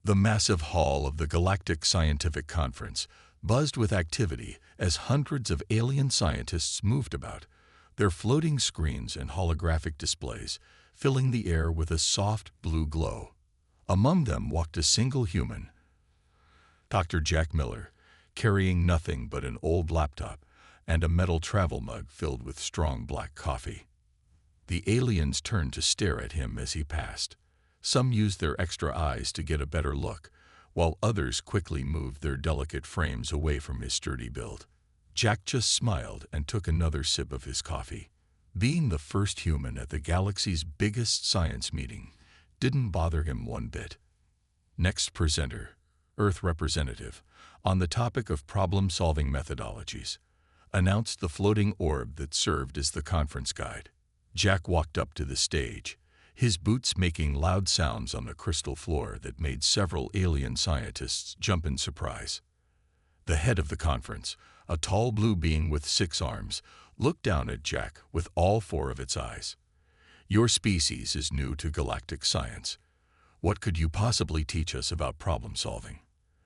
The massive hall of the Galactic Scientific Conference buzzed with activity as hundreds of alien scientists moved about, their floating screens and holographic displays filling the air with a soft blue glow. Among them walked a single human, Dr. Jack Miller, carrying nothing but an old laptop and a metal travel mug filled with strong black coffee. The aliens turned to stare at him as he passed. Some used their extra eyes to get a better look, while others quickly moved their delicate frames away from his sturdy build. Jack just smiled and took another sip of his coffee. Being the first human at the galaxy's biggest science meeting didn't bother him one bit. Next presenter, Earth representative, on the topic of problem-solving methodologies, announced the floating orb that served as the conference guide. Jack walked up to the stage, his boots making loud sounds on the crystal floor that made several alien scientists jump in surprise. The head of the conference, a tall blue being with 6 arms, looked down at Jack with all 4 of its eyes. "Your species is new to galactic science. What could you possibly teach us about problem-solving?"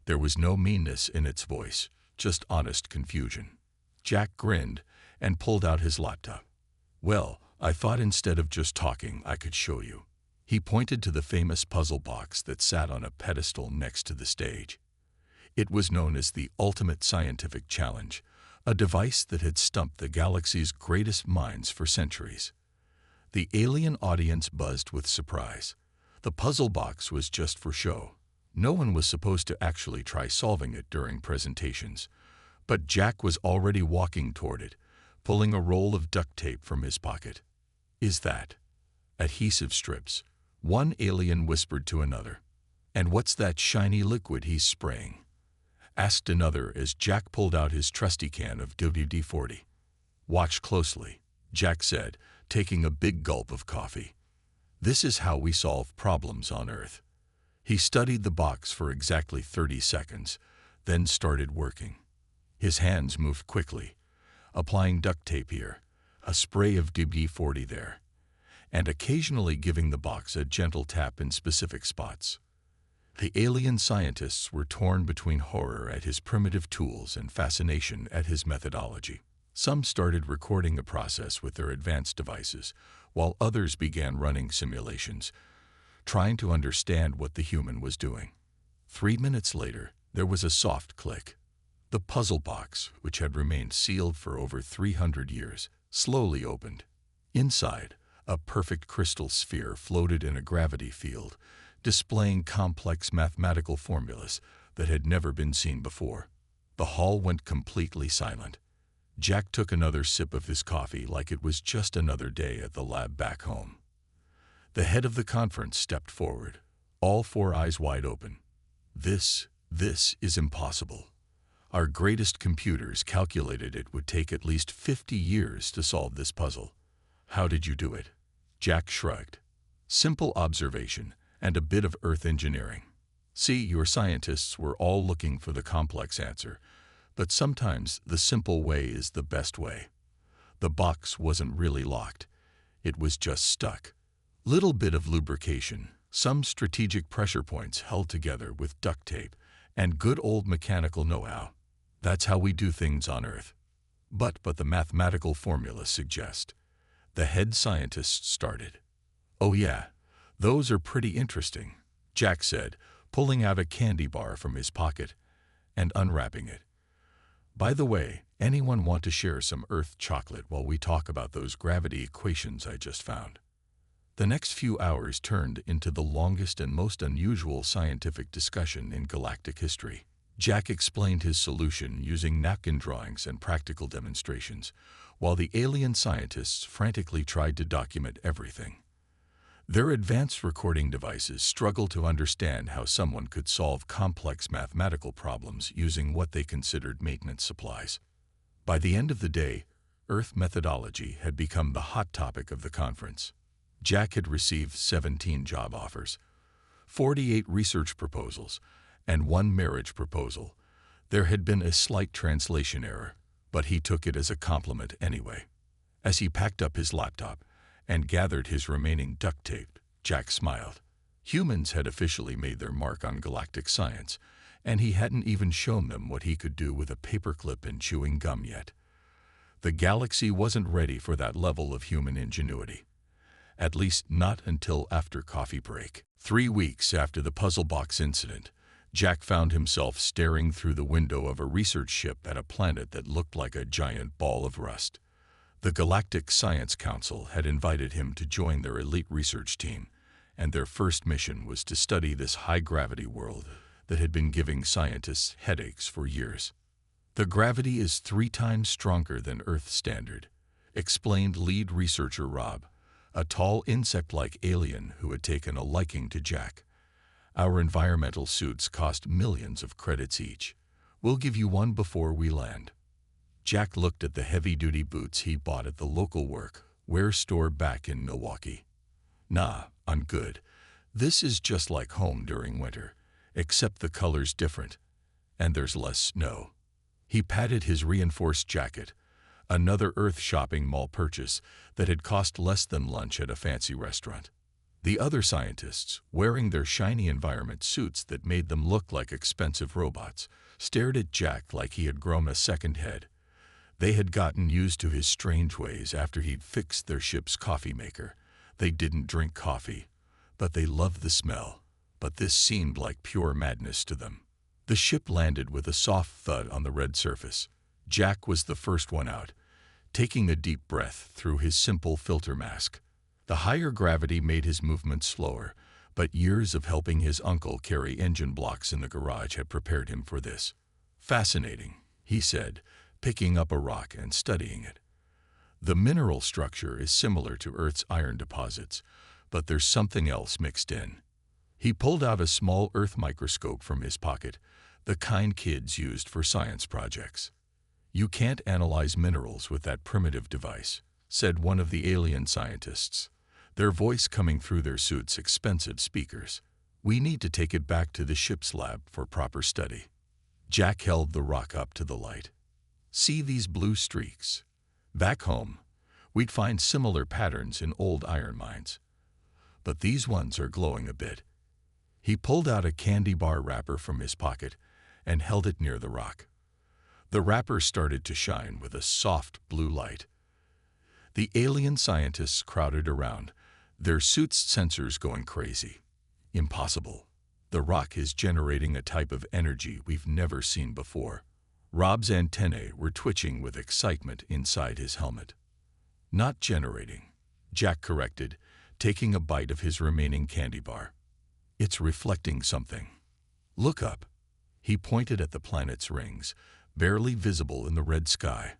There was no meanness in its voice, just honest confusion. Jack grinned and pulled out his laptop. "Well, I thought instead of just talking, I could show you." He pointed to the famous puzzle box that sat on a pedestal next to the stage. It was known as the Ultimate Scientific Challenge, a device that had stumped the galaxy's greatest minds for centuries. The alien audience buzzed with surprise. The puzzle box was just for show. No one was supposed to actually try solving it during presentations, but Jack was already walking toward it, pulling a roll of duct tape from his pocket. "Is that adhesive strips?" one alien whispered to another. "And what's that shiny liquid he's spraying?" asked another as Jack pulled out his trusty can of WD-40. "Watch closely," Jack said, taking a big gulp of coffee. "This is how we solve problems on Earth." He studied the box for exactly 30 seconds, then started working. His hands moved quickly, applying duct tape here, a spray of WD-40 there, and occasionally giving the box a gentle tap in specific spots. The alien scientists were torn between horror at his primitive tools and fascination at his methodology. Some started recording the process with their advanced devices, while others began running simulations, trying to understand what the human was doing. 3 minutes later, there was a soft click. The puzzle box, which had remained sealed for over 300 years, slowly opened. Inside, a perfect crystal sphere floated in a gravity field, displaying complex mathematical formulas that had never been seen before. The hall went completely silent. Jack took another sip of his coffee like it was just another day at the lab back home. The head of the conference stepped forward, all 4 eyes wide open. This is impossible. Our greatest computers calculated it would take at least 50 years to solve this puzzle. How did you do it?" Jack shrugged. "Simple observation and a bit of Earth engineering. See, your scientists were all looking for the complex answer, but sometimes the simple way is the best way." The box wasn't really locked. It was just stuck. Little bit of lubrication, some strategic pressure points held together with duct tape, and good old mechanical know-how. That's how we do things on Earth. But the mathematical formulas suggest. The head scientist started. "Oh yeah, those are pretty interesting," Jack said, pulling out a candy bar from his pocket and unwrapping it. "By the way, anyone want to share some Earth chocolate while we talk about those gravity equations I just found?" The next few hours turned into the longest and most unusual scientific discussion in galactic history. Jack explained his solution using napkin drawings and practical demonstrations, while the alien scientists frantically tried to document everything. Their advanced recording devices struggled to understand how someone could solve complex mathematical problems using what they considered maintenance supplies. By the end of the day, Earth methodology had become the hot topic of the conference. Jack had received 17 job offers, 48 research proposals, and 1 marriage proposal. There had been a slight translation error, but he took it as a compliment anyway. As he packed up his laptop and gathered his remaining duct tape, Jack smiled. Humans had officially made their mark on galactic science, and he hadn't even shown them what he could do with a paperclip and chewing gum yet. The galaxy wasn't ready for that level of human ingenuity. At least not until after coffee break. 3 weeks after the puzzle box incident, Jack found himself staring through the window of a research ship at a planet that looked like a giant ball of rust. The Galactic Science Council had invited him to join their elite research team, and their first mission was to study this high-gravity world that had been giving scientists headaches for years. "The gravity is 3 times stronger than Earth standard," explained lead researcher Rob, a tall insect-like alien who had taken a liking to Jack. "Our environmental suits cost millions of credits each. We'll give you one before we land." Jack looked at the heavy-duty boots he bought at the local work-wear store back in Milwaukee. "Nah, I'm good. This is just like home during winter, except the color's different, and there's less snow." He patted his reinforced jacket, another Earth shopping mall purchase that had cost less than lunch at a fancy restaurant. The other scientists, wearing their shiny environment suits that made them look like expensive robots, stared at Jack like he had grown a second head. They had gotten used to his strange ways after he'd fixed their ship's coffee maker. They didn't drink coffee, but they loved the smell. But this seemed like pure madness to them. The ship landed with a soft thud on the red surface. Jack was the first one out, taking a deep breath through his simple filter mask. The higher gravity made his movements slower, but years of helping his uncle carry engine blocks in the garage had prepared him for this. "Fascinating," he said, picking up a rock and studying it. "The mineral structure is similar to Earth's iron deposits, but there's something else mixed in." He pulled out a small Earth microscope from his pocket, the kind kids used for science projects. "You can't analyze minerals with that primitive device," said one of the alien scientists, their voice coming through their suits' expensive speakers. "We need to take it back to the ship's lab for proper study." Jack held the rock up to the light. "See these blue streaks? Back home, we'd find similar patterns in old iron mines. But these ones are glowing a bit." He pulled out a candy bar wrapper from his pocket and held it near the rock. The wrapper started to shine with a soft blue light. The alien scientists crowded around, their suits' sensors going crazy. "Impossible. The rock is generating a type of energy we've never seen before." Rob's antennae were twitching with excitement inside his helmet. "Not generating," Jack corrected, taking a bite of his remaining candy bar. "It's reflecting something. Look up." He pointed at the planet's rings, barely visible in the red sky.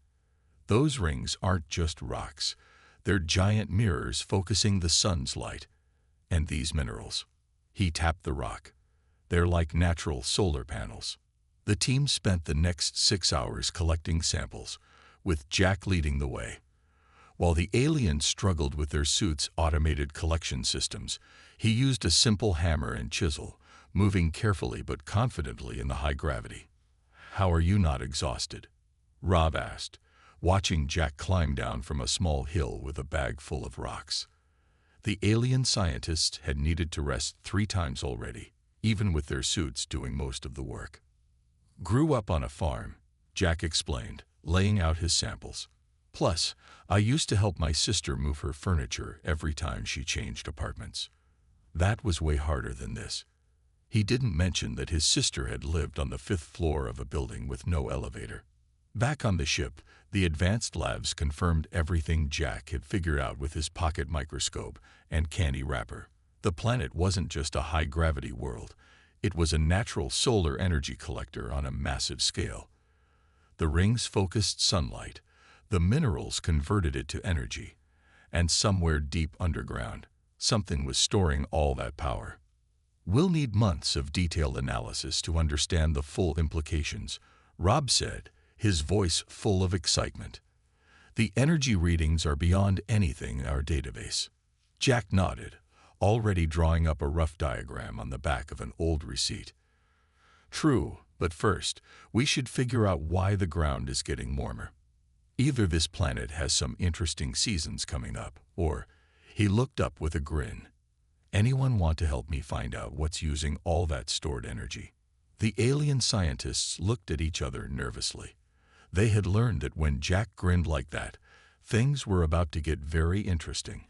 "Those rings aren't just rocks. They're giant mirrors focusing the sun's light. And these minerals." He tapped the rock. "They're like natural solar panels." The team spent the next 6 hours collecting samples, with Jack leading the way. While the aliens struggled with their suits' automated collection systems, he used a simple hammer and chisel, moving carefully but confidently in the high gravity. "How are you not exhausted?" Rob asked, watching Jack climb down from a small hill with a bag full of rocks. The alien scientists had needed to rest 3 times already, even with their suits doing most of the work. "Grew up on a farm," Jack explained, laying out his samples. "Plus, I used to help my sister move her furniture every time she changed apartments. That was way harder than this." He didn't mention that his sister had lived on the 5th floor of a building with no elevator. Back on the ship, the advanced labs confirmed everything Jack had figured out with his pocket microscope and candy wrapper. The planet wasn't just a high-gravity world. It was a natural solar energy collector on a massive scale. The rings focused sunlight, the minerals converted it to energy, and somewhere deep underground, something was storing all that power. "We'll need months of detailed analysis to understand the full implications," Rob said, his voice full of excitement. "The energy readings are beyond anything in our database." Jack nodded, already drawing up a rough diagram on the back of an old receipt. "True, but first, we should figure out why the ground is getting warmer. Either this planet has some interesting seasons coming up, or..." He looked up with a grin. Anyone want to help me find out what's using all that stored energy? The alien scientists looked at each other nervously. They had learned that when Jack grinned like that, things were about to get very interesting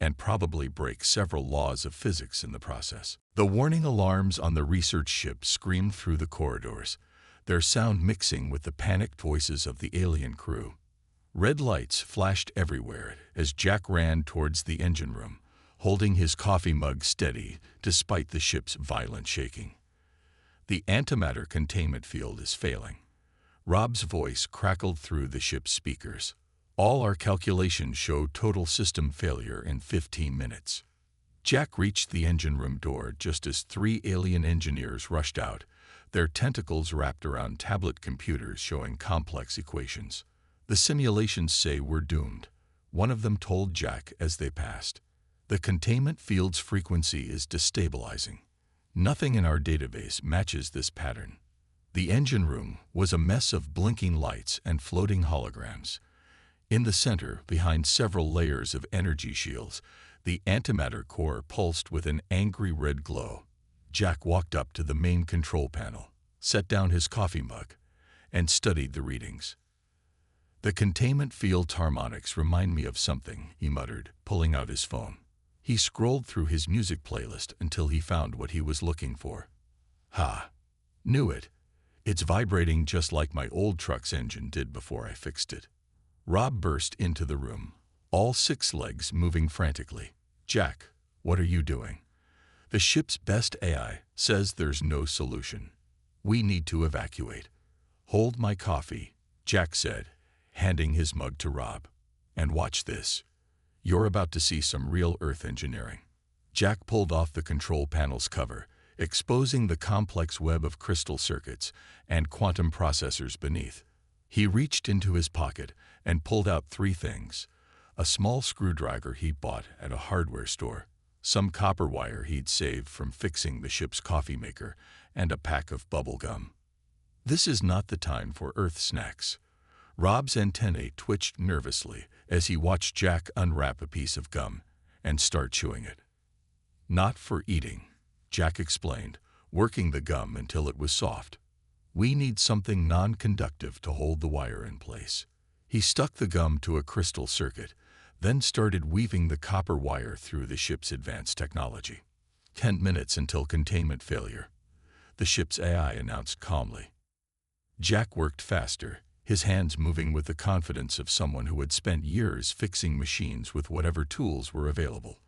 and probably break several laws of physics in the process. The warning alarms on the research ship screamed through the corridors, their sound mixing with the panicked voices of the alien crew. Red lights flashed everywhere as Jack ran towards the engine room, holding his coffee mug steady despite the ship's violent shaking. The antimatter containment field is failing. Rob's voice crackled through the ship's speakers. All our calculations show total system failure in 15 minutes. Jack reached the engine room door just as 3 alien engineers rushed out, their tentacles wrapped around tablet computers showing complex equations. The simulations say we're doomed, one of them told Jack as they passed. The containment field's frequency is destabilizing. Nothing in our database matches this pattern. The engine room was a mess of blinking lights and floating holograms. In the center, behind several layers of energy shields, the antimatter core pulsed with an angry red glow. Jack walked up to the main control panel, set down his coffee mug, and studied the readings. The containment field harmonics remind me of something, he muttered, pulling out his phone. He scrolled through his music playlist until he found what he was looking for. Ha! Knew it. It's vibrating just like my old truck's engine did before I fixed it. Rob burst into the room, all 6 legs moving frantically. Jack, what are you doing? The ship's best AI says there's no solution. We need to evacuate. Hold my coffee, Jack said, handing his mug to Rob. And watch this. You're about to see some real Earth engineering. Jack pulled off the control panel's cover, exposing the complex web of crystal circuits and quantum processors beneath. He reached into his pocket and pulled out 3 things: a small screwdriver he'd bought at a hardware store, some copper wire he'd saved from fixing the ship's coffee maker, and a pack of bubble gum. This is not the time for Earth snacks. Rob's antennae twitched nervously as he watched Jack unwrap a piece of gum and start chewing it. Not for eating, Jack explained, working the gum until it was soft. We need something non-conductive to hold the wire in place. He stuck the gum to a crystal circuit, then started weaving the copper wire through the ship's advanced technology. 10 minutes until containment failure, the ship's AI announced calmly. Jack worked faster, his hands moving with the confidence of someone who had spent years fixing machines with whatever tools were available.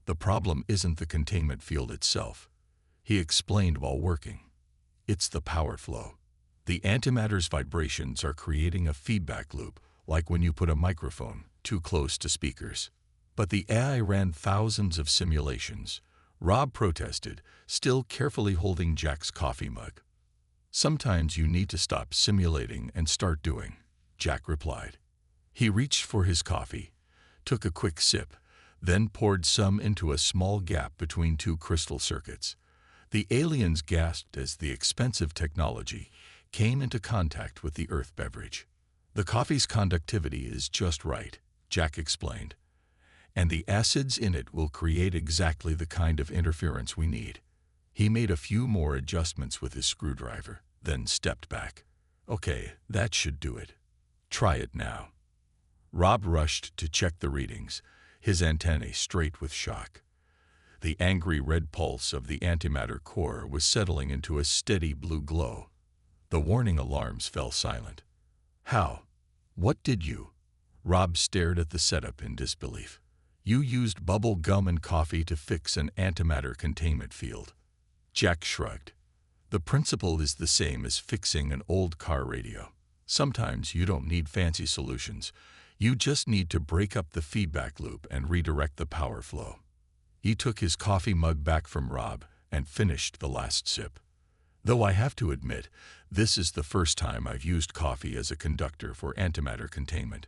The problem isn't the containment field itself, he explained while working. It's the power flow. The antimatter's vibrations are creating a feedback loop, like when you put a microphone too close to speakers. But the AI ran thousands of simulations. Rob protested, still carefully holding Jack's coffee mug. Sometimes you need to stop simulating and start doing, Jack replied. He reached for his coffee, took a quick sip, then poured some into a small gap between 2 crystal circuits. The aliens gasped as the expensive technology came into contact with the Earth beverage. The coffee's conductivity is just right, Jack explained, and the acids in it will create exactly the kind of interference we need. He made a few more adjustments with his screwdriver, then stepped back. Okay, that should do it. Try it now. Rob rushed to check the readings, his antennae straight with shock. The angry red pulse of the antimatter core was settling into a steady blue glow. The warning alarms fell silent. How? What did you? Rob stared at the setup in disbelief. You used bubble gum and coffee to fix an antimatter containment field. Jack shrugged. The principle is the same as fixing an old car radio. Sometimes you don't need fancy solutions. You just need to break up the feedback loop and redirect the power flow. He took his coffee mug back from Rob and finished the last sip. Though I have to admit, this is the first time I've used coffee as a conductor for antimatter containment.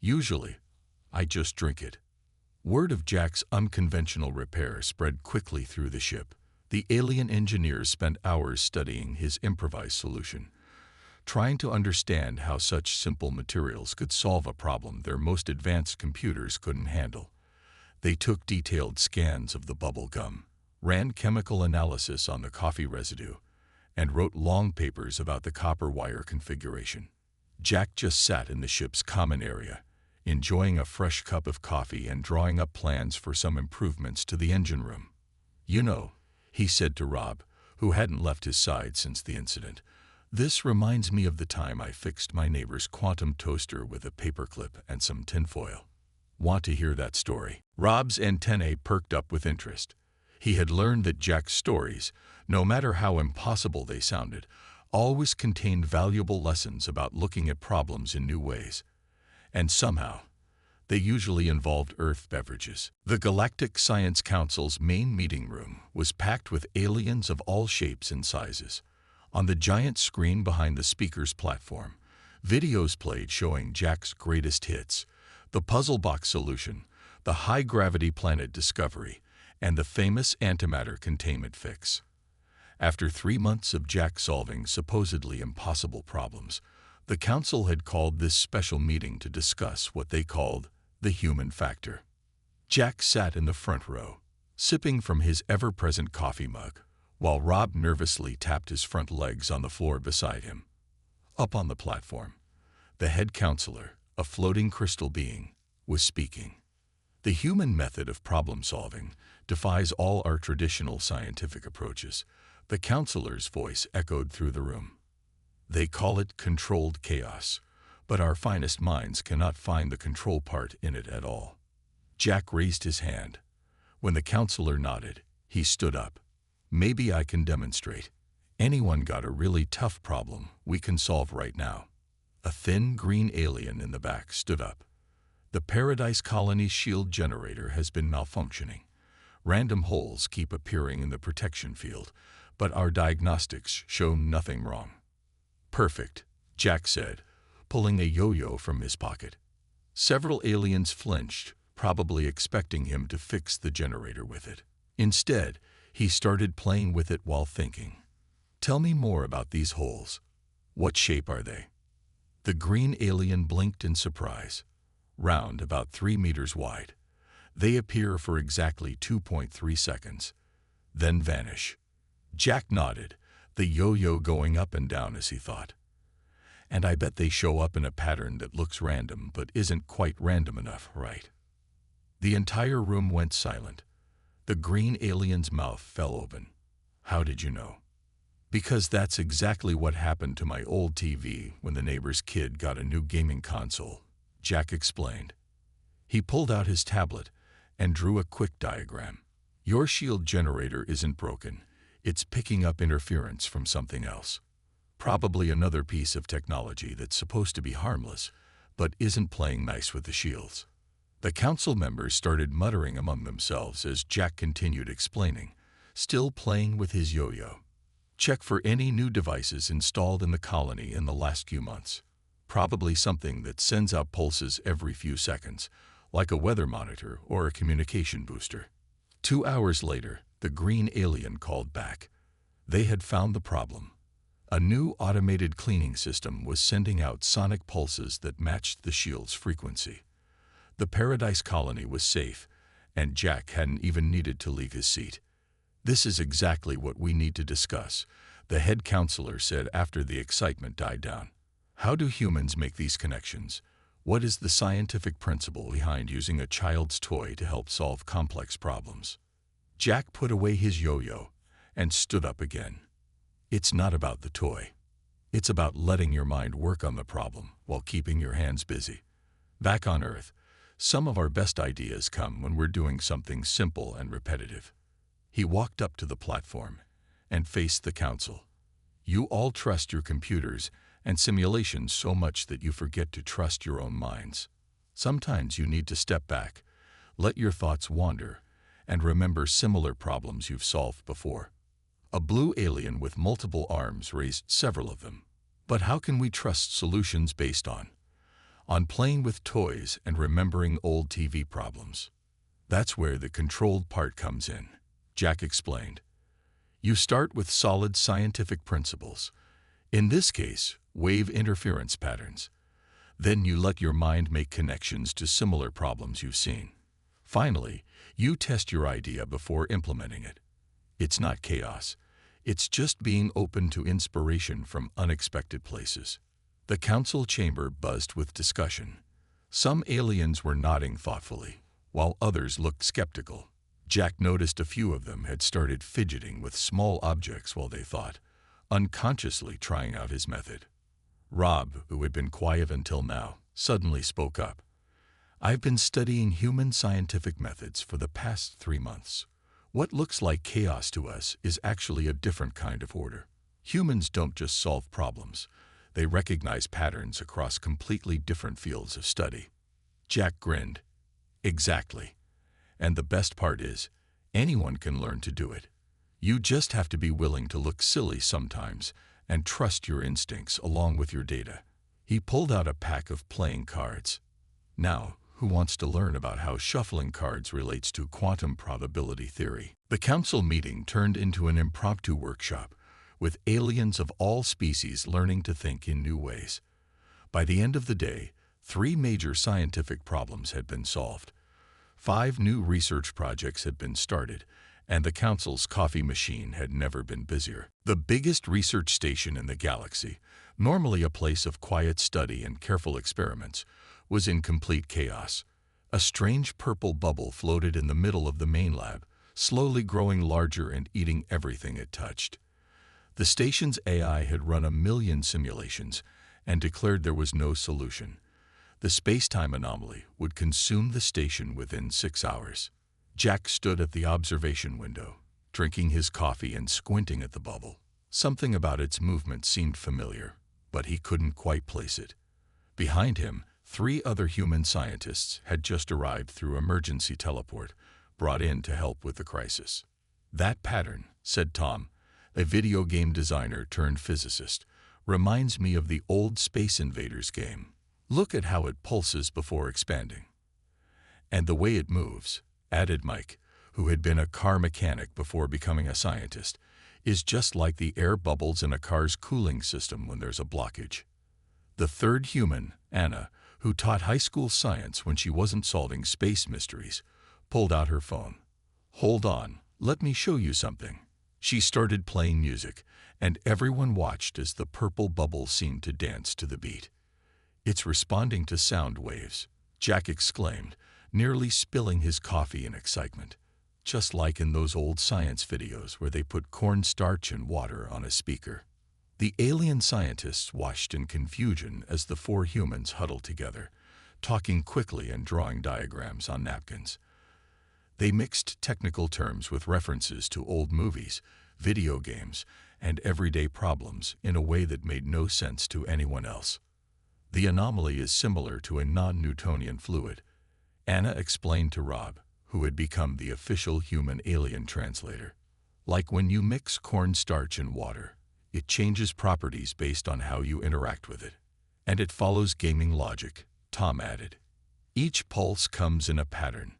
Usually, I just drink it. Word of Jack's unconventional repair spread quickly through the ship. The alien engineers spent hours studying his improvised solution, trying to understand how such simple materials could solve a problem their most advanced computers couldn't handle. They took detailed scans of the bubble gum, ran chemical analysis on the coffee residue, and wrote long papers about the copper wire configuration. Jack just sat in the ship's common area, enjoying a fresh cup of coffee and drawing up plans for some improvements to the engine room. "You know," he said to Rob, who hadn't left his side since the incident, "this reminds me of the time I fixed my neighbor's quantum toaster with a paperclip and some tinfoil." "Want to hear that story?" Rob's antennae perked up with interest. He had learned that Jack's stories, no matter how impossible they sounded, always contained valuable lessons about looking at problems in new ways. And somehow, they usually involved Earth beverages. The Galactic Science Council's main meeting room was packed with aliens of all shapes and sizes. On the giant screen behind the speaker's platform, videos played showing Jack's greatest hits, the puzzle box solution, the high-gravity planet discovery, and the famous antimatter containment fix. After 3 months of Jack solving supposedly impossible problems, the council had called this special meeting to discuss what they called the human factor. Jack sat in the front row, sipping from his ever-present coffee mug, while Rob nervously tapped his front legs on the floor beside him. Up on the platform, the head counselor, a floating crystal being, was speaking. "The human method of problem-solving defies all our traditional scientific approaches," the counselor's voice echoed through the room. "They call it controlled chaos, but our finest minds cannot find the control part in it at all." Jack raised his hand. When the counselor nodded, he stood up. "Maybe I can demonstrate. Anyone got a really tough problem we can solve right now?" A thin green alien in the back stood up. "The Paradise Colony's shield generator has been malfunctioning. Random holes keep appearing in the protection field, but our diagnostics show nothing wrong." "Perfect," Jack said, pulling a yo-yo from his pocket. Several aliens flinched, probably expecting him to fix the generator with it. Instead, he started playing with it while thinking. "Tell me more about these holes. What shape are they?" The green alien blinked in surprise. "Round, about 3 meters wide. They appear for exactly 2.3 seconds, then vanish." Jack nodded, the yo-yo going up and down as he thought. "And I bet they show up in a pattern that looks random but isn't quite random enough, right?" The entire room went silent. The green alien's mouth fell open. "How did you know?" "Because that's exactly what happened to my old TV when the neighbor's kid got a new gaming console," Jack explained. He pulled out his tablet and drew a quick diagram. "Your shield generator isn't broken. It's picking up interference from something else. Probably another piece of technology that's supposed to be harmless, but isn't playing nice with the shields." The council members started muttering among themselves as Jack continued explaining, still playing with his yo-yo. "Check for any new devices installed in the colony in the last few months. Probably something that sends out pulses every few seconds, like a weather monitor or a communication booster." 2 hours later, the green alien called back. They had found the problem. A new automated cleaning system was sending out sonic pulses that matched the shield's frequency. The Paradise Colony was safe, and Jack hadn't even needed to leave his seat. "This is exactly what we need to discuss," the head counselor said after the excitement died down. "How do humans make these connections? What is the scientific principle behind using a child's toy to help solve complex problems?" Jack put away his yo-yo and stood up again. "It's not about the toy. It's about letting your mind work on the problem while keeping your hands busy. Back on Earth, some of our best ideas come when we're doing something simple and repetitive." He walked up to the platform and faced the council. "You all trust your computers and simulations so much that you forget to trust your own minds. Sometimes you need to step back, let your thoughts wander, and remember similar problems you've solved before." A blue alien with multiple arms raised several of them. "But how can we trust solutions based on playing with toys and remembering old TV problems?" "That's where the controlled part comes in," Jack explained. "You start with solid scientific principles, in this case, wave interference patterns. Then you let your mind make connections to similar problems you've seen. Finally, you test your idea before implementing it. It's not chaos. It's just being open to inspiration from unexpected places. The council chamber buzzed with discussion. Some aliens were nodding thoughtfully, while others looked skeptical. Jack noticed a few of them had started fidgeting with small objects while they thought, unconsciously trying out his method. Rob, who had been quiet until now, suddenly spoke up. I've been studying human scientific methods for the past 3 months. What looks like chaos to us is actually a different kind of order. Humans don't just solve problems. They recognize patterns across completely different fields of study. Jack grinned. Exactly. And the best part is, anyone can learn to do it. You just have to be willing to look silly sometimes and trust your instincts along with your data. He pulled out a pack of playing cards. Now, who wants to learn about how shuffling cards relates to quantum probability theory? The council meeting turned into an impromptu workshop, with aliens of all species learning to think in new ways. By the end of the day, 3 major scientific problems had been solved. 5 new research projects had been started, and the council's coffee machine had never been busier. The biggest research station in the galaxy, normally a place of quiet study and careful experiments, was in complete chaos. A strange purple bubble floated in the middle of the main lab, slowly growing larger and eating everything it touched. The station's AI had run 1,000,000 simulations and declared there was no solution. The space-time anomaly would consume the station within 6 hours. Jack stood at the observation window, drinking his coffee and squinting at the bubble. Something about its movement seemed familiar, but he couldn't quite place it. Behind him, 3 other human scientists had just arrived through emergency teleport, brought in to help with the crisis. That pattern, said Tom, a video game designer turned physicist, reminds me of the old Space Invaders game. Look at how it pulses before expanding. And the way it moves, added Mike, who had been a car mechanic before becoming a scientist, is just like the air bubbles in a car's cooling system when there's a blockage. The third human, Anna, who taught high school science when she wasn't solving space mysteries, pulled out her phone. Hold on, let me show you something. She started playing music, and everyone watched as the purple bubble seemed to dance to the beat. It's responding to sound waves, Jack exclaimed, nearly spilling his coffee in excitement. Just like in those old science videos where they put cornstarch and water on a speaker. The alien scientists watched in confusion as the 4 humans huddled together, talking quickly and drawing diagrams on napkins. They mixed technical terms with references to old movies, video games, and everyday problems in a way that made no sense to anyone else. The anomaly is similar to a non-Newtonian fluid, Anna explained to Rob, who had become the official human alien translator. Like when you mix cornstarch and water, it changes properties based on how you interact with it. And it follows gaming logic, Tom added. Each pulse comes in a pattern,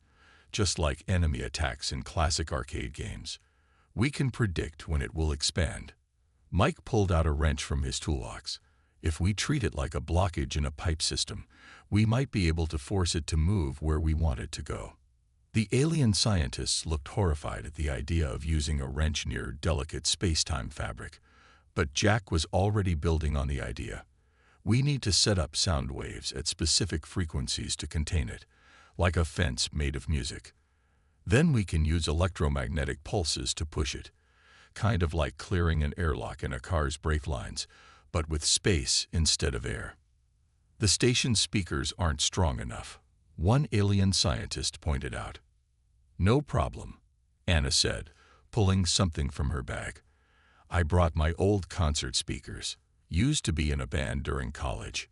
just like enemy attacks in classic arcade games. We can predict when it will expand. Mike pulled out a wrench from his toolbox. If we treat it like a blockage in a pipe system, we might be able to force it to move where we want it to go. The alien scientists looked horrified at the idea of using a wrench near delicate space-time fabric, but Jack was already building on the idea. We need to set up sound waves at specific frequencies to contain it, like a fence made of music. Then we can use electromagnetic pulses to push it, kind of like clearing an airlock in a car's brake lines, but with space instead of air. The station's speakers aren't strong enough, one alien scientist pointed out. No problem, Anna said, pulling something from her bag. I brought my old concert speakers, used to be in a band during college.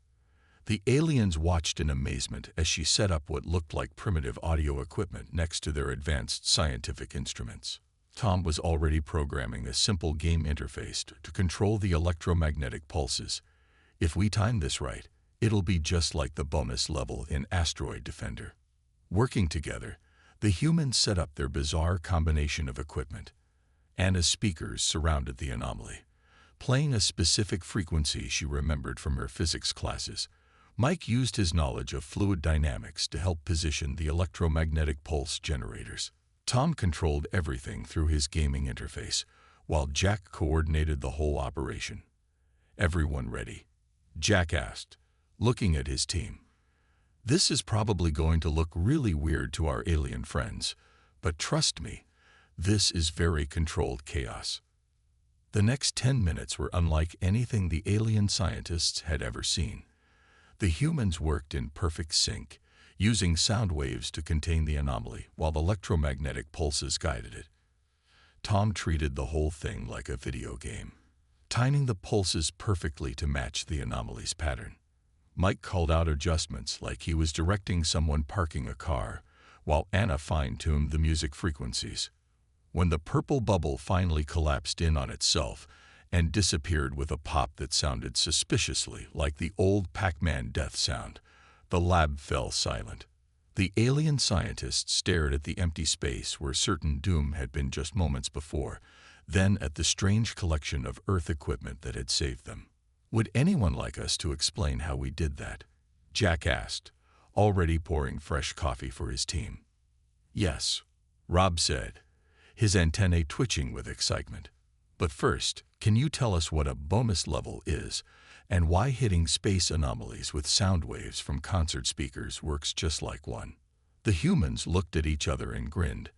The aliens watched in amazement as she set up what looked like primitive audio equipment next to their advanced scientific instruments. Tom was already programming a simple game interface to control the electromagnetic pulses. If we time this right, it'll be just like the bonus level in Asteroid Defender. Working together, the humans set up their bizarre combination of equipment. Anna's speakers surrounded the anomaly, playing a specific frequency she remembered from her physics classes. Mike used his knowledge of fluid dynamics to help position the electromagnetic pulse generators. Tom controlled everything through his gaming interface, while Jack coordinated the whole operation. "Everyone ready?" Jack asked, looking at his team. "This is probably going to look really weird to our alien friends, but trust me, this is very controlled chaos." The next 10 minutes were unlike anything the alien scientists had ever seen. The humans worked in perfect sync, using sound waves to contain the anomaly while electromagnetic pulses guided it. Tom treated the whole thing like a video game, timing the pulses perfectly to match the anomaly's pattern. Mike called out adjustments like he was directing someone parking a car, while Anna fine-tuned the music frequencies. When the purple bubble finally collapsed in on itself and disappeared with a pop that sounded suspiciously like the old Pac-Man death sound, the lab fell silent. The alien scientists stared at the empty space where certain doom had been just moments before, then at the strange collection of Earth equipment that had saved them. "Would anyone like us to explain how we did that?" Jack asked, already pouring fresh coffee for his team. "Yes," Rob said, his antennae twitching with excitement. "But first, can you tell us what a bonus level is, and why hitting space anomalies with sound waves from concert speakers works just like one?" The humans looked at each other and grinned.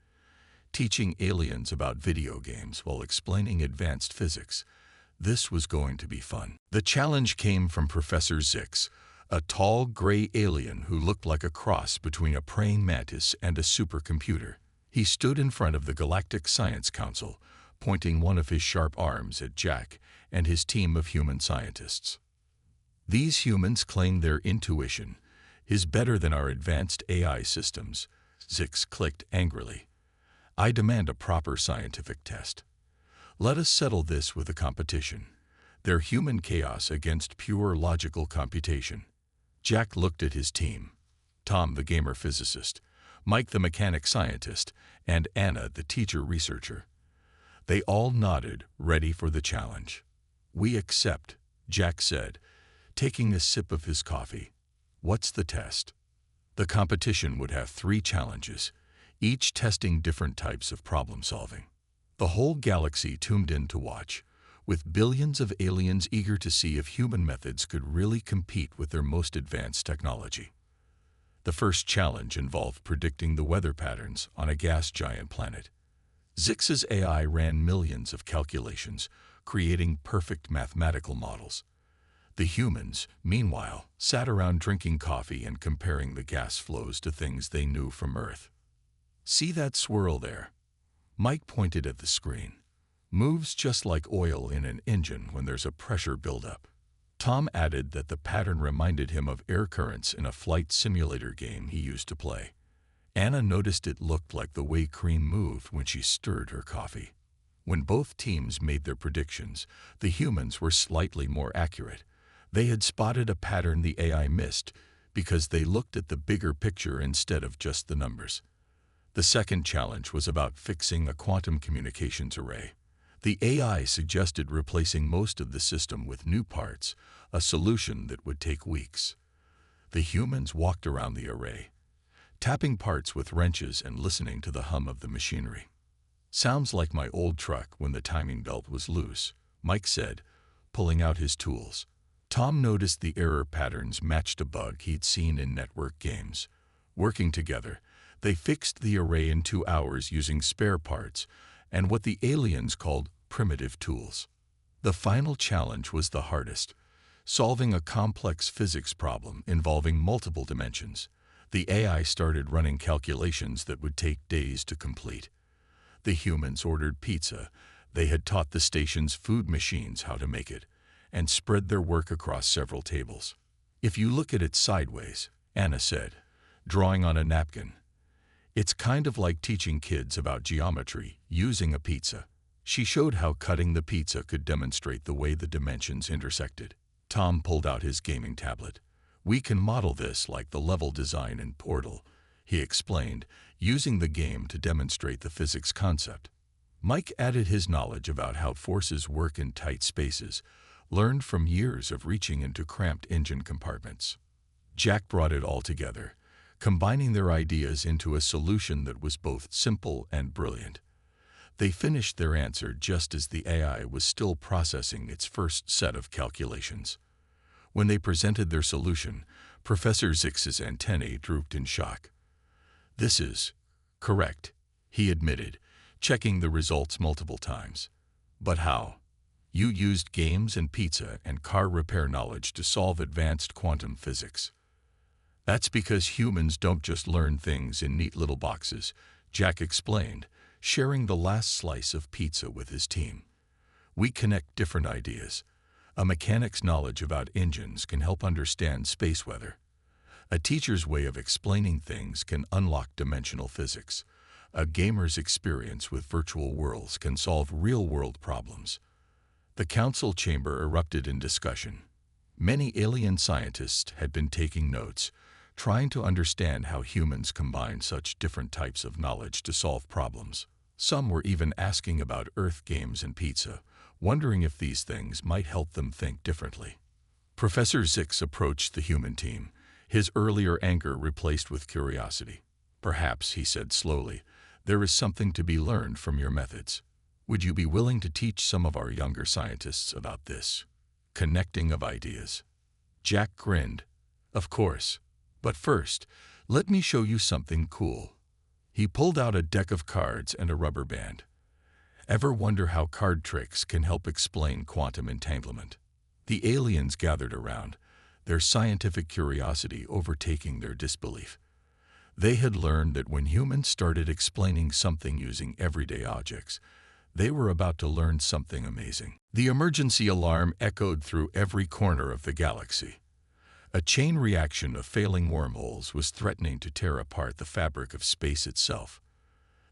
Teaching aliens about video games while explaining advanced physics, this was going to be fun. The challenge came from Professor Zix, a tall, gray alien who looked like a cross between a praying mantis and a supercomputer. He stood in front of the Galactic Science Council, pointing one of his sharp arms at Jack and his team of human scientists. "These humans claim their intuition is better than our advanced AI systems," Zix clicked angrily. "I demand a proper scientific test. Let us settle this with a competition. Their human chaos against pure logical computation." Jack looked at his team. Tom, the gamer physicist, Mike, the mechanic scientist, and Anna, the teacher researcher. They all nodded, ready for the challenge. "We accept," Jack said, taking a sip of his coffee. "What's the test?" The competition would have 3 challenges, each testing different types of problem solving. The whole galaxy tuned in to watch, with billions of aliens eager to see if human methods could really compete with their most advanced technology. The first challenge involved predicting the weather patterns on a gas giant planet. Zix's AI ran millions of calculations, creating perfect mathematical models. The humans, meanwhile, sat around drinking coffee and comparing the gas flows to things they knew from Earth. "See that swirl there?" Mike pointed at the screen. "Moves just like oil in an engine when there's a pressure buildup." Tom added that the pattern reminded him of air currents in a flight simulator game he used to play. Anna noticed it looked like the way cream moved when she stirred her coffee. When both teams made their predictions, the humans were slightly more accurate. They had spotted a pattern the AI missed because they looked at the bigger picture instead of just the numbers. The second challenge was about fixing a quantum communications array. The AI suggested replacing most of the system with new parts, a solution that would take weeks. The humans walked around the array, tapping parts with wrenches and listening to the hum of the machinery. "Sounds like my old truck when the timing belt was loose," Mike said, pulling out his tools. Tom noticed the error patterns matched a bug he'd seen in network games. Working together, they fixed the array in 2 hours using spare parts and what the aliens called primitive tools. The final challenge was the hardest, solving a complex physics problem involving multiple dimensions. The AI started running calculations that would take days to complete. The humans ordered pizza. They had taught the station's food machines how to make it, and spread their work across several tables. "If you look at it sideways," Anna said, drawing on a napkin, "it's kind of like teaching kids about geometry using a pizza." She showed how cutting the pizza could demonstrate the way the dimensions intersected. Tom pulled out his gaming tablet. "We can model this like the level design in Portal," he explained, using the game to demonstrate the physics concept. Mike added his knowledge about how forces work in tight spaces, learned from years of reaching into cramped engine compartments. Jack brought it all together, combining their ideas into a solution that was both simple and brilliant. They finished their answer just as the AI was still processing its first set of calculations. When they presented their solution, Professor Zix's antennae drooped in shock. "This is correct," he admitted, checking the results multiple times. "But how? You used games and pizza and car repair knowledge to solve advanced quantum physics." "That's because humans don't just learn things in neat little boxes," Jack explained, sharing the last slice of pizza with his team. "We connect different ideas. A mechanic's knowledge about engines can help understand space weather. A teacher's way of explaining things can unlock dimensional physics. A gamer's experience with virtual worlds can solve real-world problems." The council chamber erupted in discussion. Many alien scientists had been taking notes, trying to understand how humans combine such different types of knowledge to solve problems. Some were even asking about Earth games and pizza, wondering if these things might help them think differently. Professor Zix approached the human team, his earlier anger replaced with curiosity. "Perhaps," he said slowly, "there is something to be learned from your methods. Would you be willing to teach some of our younger scientists about this connecting of ideas?" Jack grinned. "Of course. But first, let me show you something cool." He pulled out a deck of cards and a rubber band. Ever wonder how card tricks can help explain quantum entanglement? The aliens gathered around, their scientific curiosity overtaking their disbelief. They had learned that when humans started explaining something using everyday objects, they were about to learn something amazing. The emergency alarm echoed through every corner of the galaxy. A chain reaction of failing wormholes was threatening to tear apart the fabric of space itself.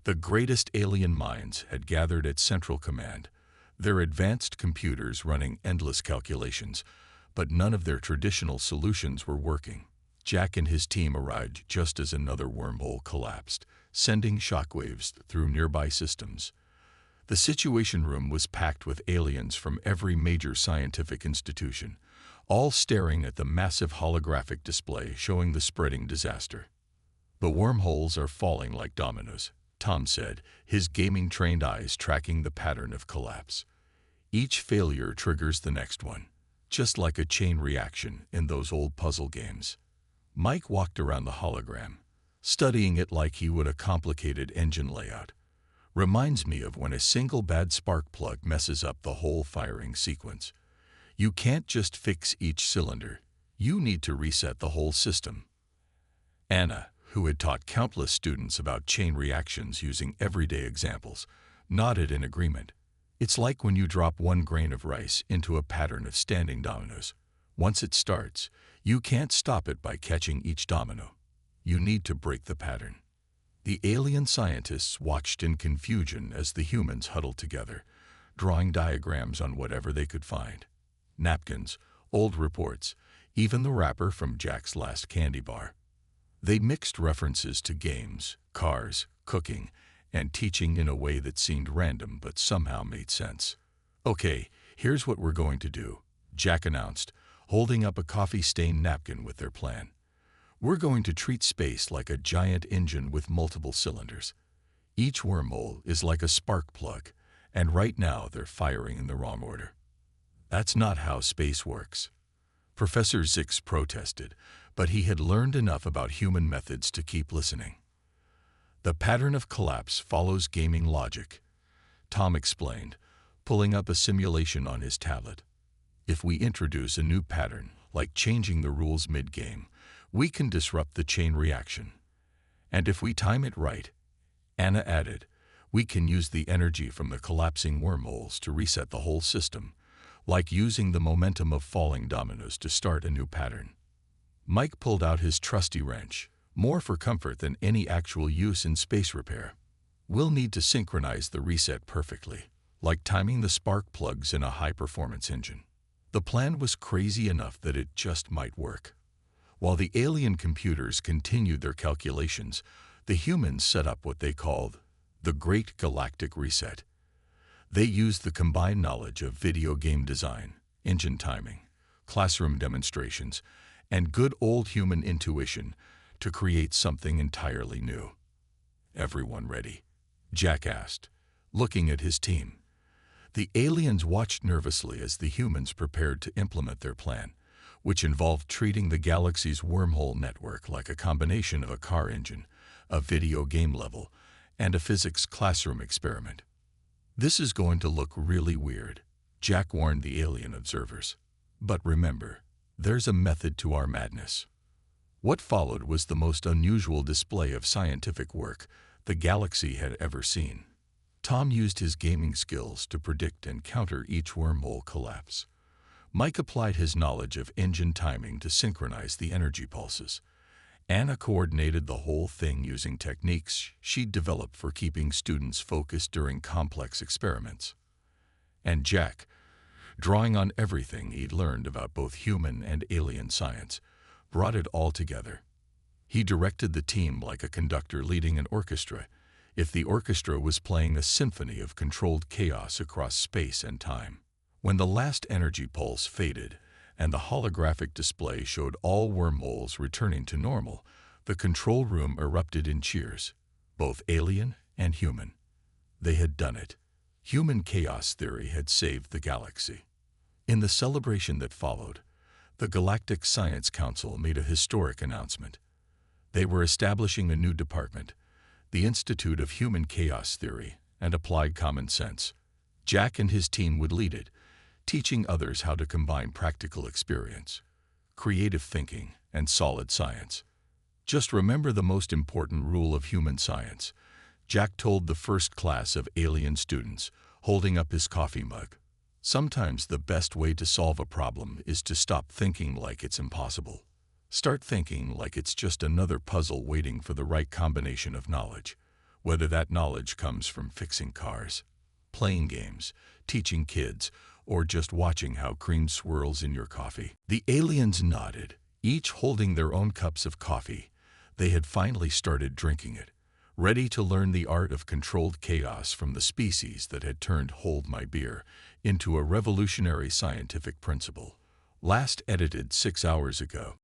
The greatest alien minds had gathered at Central Command, their advanced computers running endless calculations, but none of their traditional solutions were working. Jack and his team arrived just as another wormhole collapsed, sending shockwaves through nearby systems. The Situation Room was packed with aliens from every major scientific institution, all staring at the massive holographic display showing the spreading disaster. "The wormholes are falling like dominoes," Tom said, his gaming-trained eyes tracking the pattern of collapse. "Each failure triggers the next one, just like a chain reaction in those old puzzle games." Mike walked around the hologram, studying it like he would a complicated engine layout. "Reminds me of when a single bad spark plug messes up the whole firing sequence. You can't just fix each cylinder. You need to reset the whole system." Anna, who had taught countless students about chain reactions using everyday examples, nodded in agreement. "It's like when you drop one grain of rice into a pattern of standing dominoes. Once it starts, you can't stop it by catching each domino. You need to break the pattern." The alien scientists watched in confusion as the humans huddled together, drawing diagrams on whatever they could find. Napkins, old reports, even the wrapper from Jack's last candy bar. They mixed references to games, cars, cooking, and teaching in a way that seemed random but somehow made sense. "Okay, here's what we're going to do," Jack announced, holding up a coffee-stained napkin with their plan. "We're going to treat space like a giant engine with multiple cylinders. Each wormhole is like a spark plug, and right now they're firing in the wrong order." "That's not how space works," Professor Zix protested, but he had learned enough about human methods to keep listening. "The pattern of collapse follows gaming logic," Tom explained, pulling up a simulation on his tablet. "If we introduce a new pattern, like changing the rules mid-game, we can disrupt the chain reaction. And if we time it right," Anna added, "we can use the energy from the collapsing wormholes to reset the whole system, like using the momentum of falling dominoes to start a new pattern." Mike pulled out his trusty wrench, more for comfort than any actual use in space repair. "We'll need to synchronize the reset perfectly, like timing the spark plugs in a high-performance engine." The plan was crazy enough that it just might work. While the alien computers continued their calculations, the humans set up what they called the Great Galactic Reset. They used the combined knowledge of video game design, engine timing, classroom demonstrations, and good old human intuition to create something entirely new. "Everyone ready?" Jack asked, looking at his team. The aliens watched nervously as the humans prepared to implement their plan, which involved treating the galaxy's wormhole network like a combination of a car engine, a video game level, and a physics classroom experiment. "This is going to look really weird," Jack warned the alien observers. "But remember, there's a method to our madness." What followed was the most unusual display of scientific work the galaxy had ever seen. Tom used his gaming skills to predict and counter each wormhole collapse. Mike applied his knowledge of engine timing to synchronize the energy pulses. Anna coordinated the whole thing using techniques she'd developed for keeping students focused during complex experiments. And Jack, drawing on everything he'd learned about both human and alien science, brought it all together. He directed the team like a conductor leading an orchestra, if the orchestra was playing a symphony of controlled chaos across space and time. When the last energy pulse faded and the holographic display showed all wormholes returning to normal, the control room erupted in cheers, both alien and human. They had done it. Human chaos theory had saved the galaxy. In the celebration that followed, the Galactic Science Council made a historic announcement. They were establishing a new department, the Institute of Human Chaos Theory and Applied Common Sense. Jack and his team would lead it, teaching others how to combine practical experience, creative thinking, and solid science. "Just remember the most important rule of human science," Jack told the first class of alien students, holding up his coffee mug. "Sometimes the best way to solve a problem is to stop thinking like it's impossible. Start thinking like it's just another puzzle waiting for the right combination of knowledge, whether that knowledge comes from fixing cars, playing games, teaching kids, or just watching how cream swirls in your coffee." The aliens nodded, each holding their own cups of coffee. They had finally started drinking it, ready to learn the art of controlled chaos from the species that had turned "Hold My Beer" into a revolutionary scientific principle. Last edited 6 hours ago.